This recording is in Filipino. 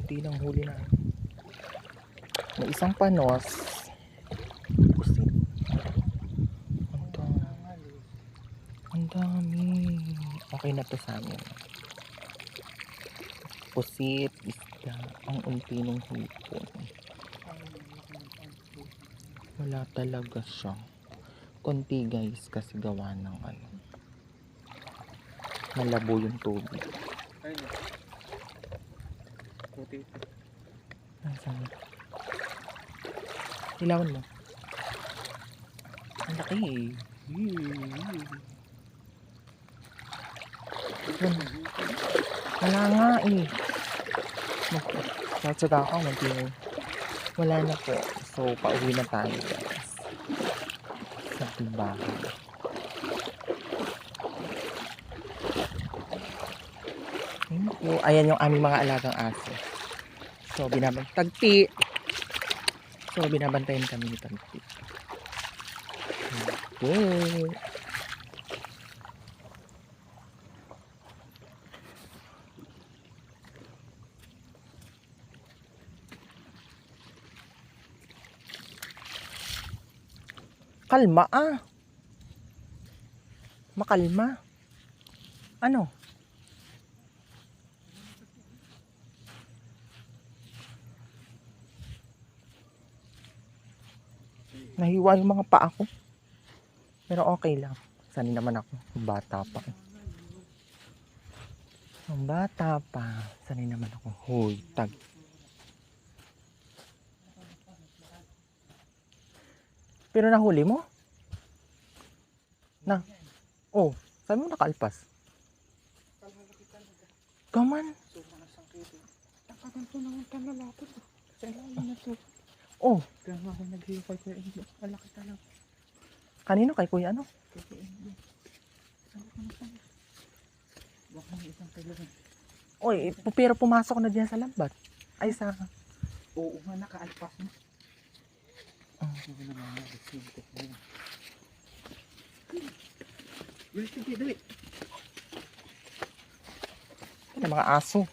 Kunti ng huli na. May isang panos. Pusit. Ang dami. Okay na to sa amin. Pusit, isda. Ang unti ng hipon. Wala talaga siya. Kunti guys kasi gawa ng ano. Malabo yung tubig. Ayun. Puti. Nasaan? Ilawan mo. Ang laki eh. Wala nga eh. Magtsatsaga ako. Wala na po. So, pauwi na tayo guys. Sa bahay. Ayan yung aming mga alagang aso. So, Tagpi. So, binabantayan kami ni Tagpi. Okay. Kalma ah. Makalma. Ano? Nahiwa yung mga paa ko. Pero okay lang. Sanay naman ako. Bata pa. Ang bata pa. Sanay naman ako. Hoy, tag. Pero nahuli mo? Na? Oh, sabi mo nakaalpas. Gaman. Oh. Kanino kay kuya ano? Oy, pero pumasok na diyan sa lambat. Ay sa. Oo nga, nakaalpas mo. Mga aso.